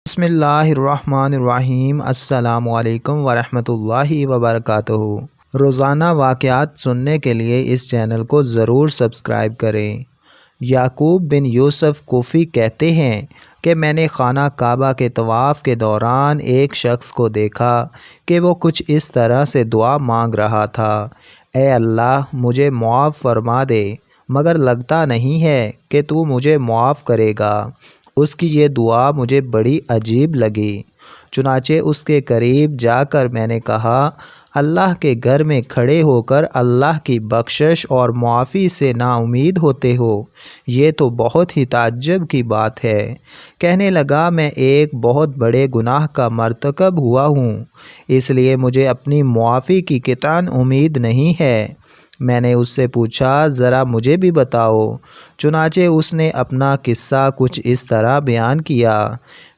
بسم اللہ الرحمن الرحیم۔ السلام علیکم ورحمۃ اللہ وبرکاتہ۔ روزانہ واقعات سننے کے لیے اس چینل کو ضرور سبسکرائب کریں۔ یعقوب بن یوسف کوفی کہتے ہیں کہ میں نے خانہ کعبہ کے طواف کے دوران ایک شخص کو دیکھا کہ وہ کچھ اس طرح سے دعا مانگ رہا تھا: اے اللہ، مجھے معاف فرما دے، مگر لگتا نہیں ہے کہ تو مجھے معاف کرے گا۔ اس کی یہ دعا مجھے بڑی عجیب لگی، چنانچہ اس کے قریب جا کر میں نے کہا: اللہ کے گھر میں کھڑے ہو کر اللہ کی بخشش اور معافی سے نا امید ہوتے ہو، یہ تو بہت ہی تعجب کی بات ہے۔ کہنے لگا: میں ایک بہت بڑے گناہ کا مرتکب ہوا ہوں، اس لیے مجھے اپنی معافی کی قطعاً امید نہیں ہے۔ میں نے اس سے پوچھا: ذرا مجھے بھی بتاؤ۔ چنانچہ اس نے اپنا قصہ کچھ اس طرح بیان کیا: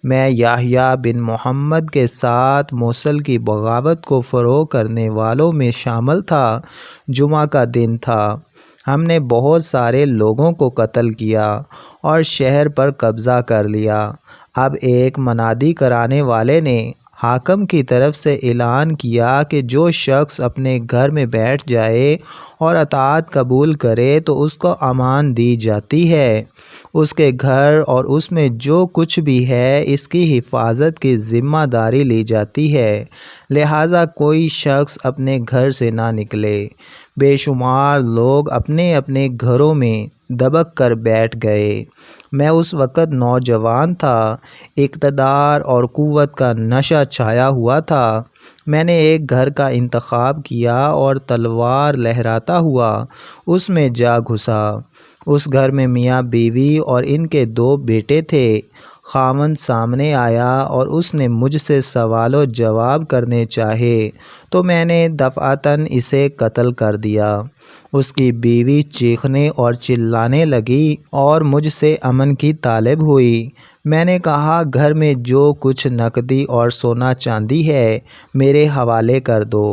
میں یحییٰ بن محمد کے ساتھ موصل کی بغاوت کو فروغ کرنے والوں میں شامل تھا۔ جمعہ کا دن تھا۔ ہم نے بہت سارے لوگوں کو قتل کیا اور شہر پر قبضہ کر لیا۔ اب ایک منادی کرانے والے نے حاکم کی طرف سے اعلان کیا کہ جو شخص اپنے گھر میں بیٹھ جائے اور اطاعت قبول کرے تو اس کو امان دی جاتی ہے۔ اس کے گھر اور اس میں جو کچھ بھی ہے اس کی حفاظت کی ذمہ داری لی جاتی ہے، لہٰذا کوئی شخص اپنے گھر سے نہ نکلے۔ بے شمار لوگ اپنے اپنے گھروں میں دبک کر بیٹھ گئے۔ میں اس وقت نوجوان تھا، اقتدار اور قوت کا نشہ چھایا ہوا تھا۔ میں نے ایک گھر کا انتخاب کیا اور تلوار لہراتا ہوا اس میں جا گھسا۔ اس گھر میں میاں بیوی اور ان کے 2 بیٹے تھے۔ خاوند سامنے آیا اور اس نے مجھ سے سوال و جواب کرنے چاہے تو میں نے دفعتاً اسے قتل کر دیا۔ اس کی بیوی چیخنے اور چلانے لگی اور مجھ سے امن کی طالب ہوئی۔ میں نے کہا: گھر میں جو کچھ نقدی اور سونا چاندی ہے میرے حوالے کر دو،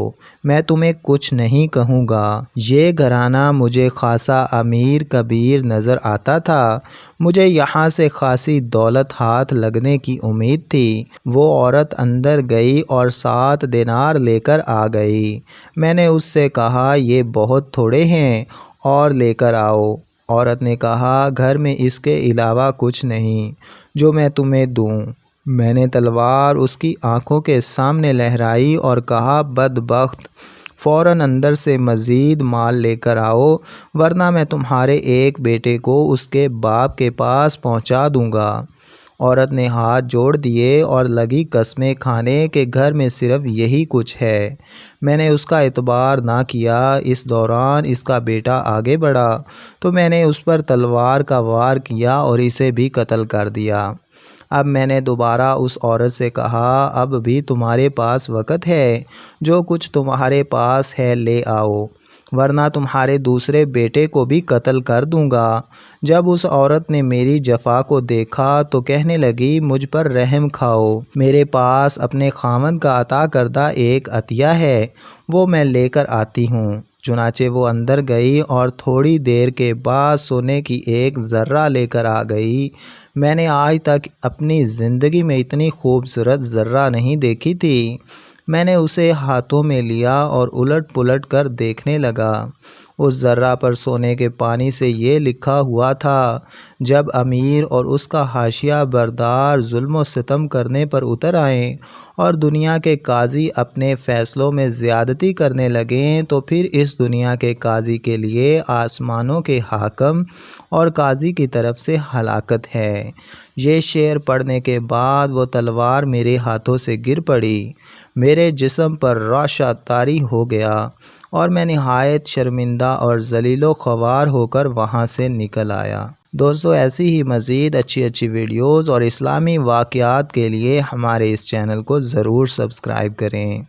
میں تمہیں کچھ نہیں کہوں گا۔ یہ گھرانہ مجھے خاصا امیر کبیر نظر آتا تھا، مجھے یہاں سے خاصی دولت ہاتھ لگنے کی امید تھی۔ وہ عورت اندر گئی اور 7 دینار لے کر آ گئی۔ میں نے اس سے کہا: یہ بہت تھوڑے ہیں، اور لے کر آؤ۔ عورت نے کہا: گھر میں اس کے علاوہ کچھ نہیں جو میں تمہیں دوں۔ میں نے تلوار اس کی آنکھوں کے سامنے لہرائی اور کہا: بدبخت، فوراً اندر سے مزید مال لے کر آؤ، ورنہ میں تمہارے ایک بیٹے کو اس کے باپ کے پاس پہنچا دوں گا۔ عورت نے ہاتھ جوڑ دیے اور لگی قسمیں کھانے کہ گھر میں صرف یہی کچھ ہے۔ میں نے اس کا اعتبار نہ کیا۔ اس دوران اس کا بیٹا آگے بڑھا تو میں نے اس پر تلوار کا وار کیا اور اسے بھی قتل کر دیا۔ اب میں نے دوبارہ اس عورت سے کہا: اب بھی تمہارے پاس وقت ہے، جو کچھ تمہارے پاس ہے لے آؤ، ورنہ تمہارے دوسرے بیٹے کو بھی قتل کر دوں گا۔ جب اس عورت نے میری جفا کو دیکھا تو کہنے لگی: مجھ پر رحم کھاؤ، میرے پاس اپنے خاوند کا عطا کردہ ایک عطیہ ہے، وہ میں لے کر آتی ہوں۔ چنانچہ وہ اندر گئی اور تھوڑی دیر کے بعد سونے کی ایک زرہ لے کر آ گئی۔ میں نے آج تک اپنی زندگی میں اتنی خوبصورت زرہ نہیں دیکھی تھی۔ میں نے اسے ہاتھوں میں لیا اور الٹ پلٹ کر دیکھنے لگا۔ اس زرہ پر سونے کے پانی سے یہ لکھا ہوا تھا: جب امیر اور اس کا حاشیہ بردار ظلم و ستم کرنے پر اتر آئیں اور دنیا کے قاضی اپنے فیصلوں میں زیادتی کرنے لگیں تو پھر اس دنیا کے قاضی کے لیے آسمانوں کے حاکم اور قاضی کی طرف سے ہلاکت ہے۔ یہ شعر پڑھنے کے بعد وہ تلوار میرے ہاتھوں سے گر پڑی، میرے جسم پر رعشہ طاری ہو گیا اور میں نہایت شرمندہ اور ذلیل و خوار ہو کر وہاں سے نکل آیا۔ دوستو، ایسی ہی مزید اچھی ویڈیوز اور اسلامی واقعات کے لیے ہمارے اس چینل کو ضرور سبسکرائب کریں۔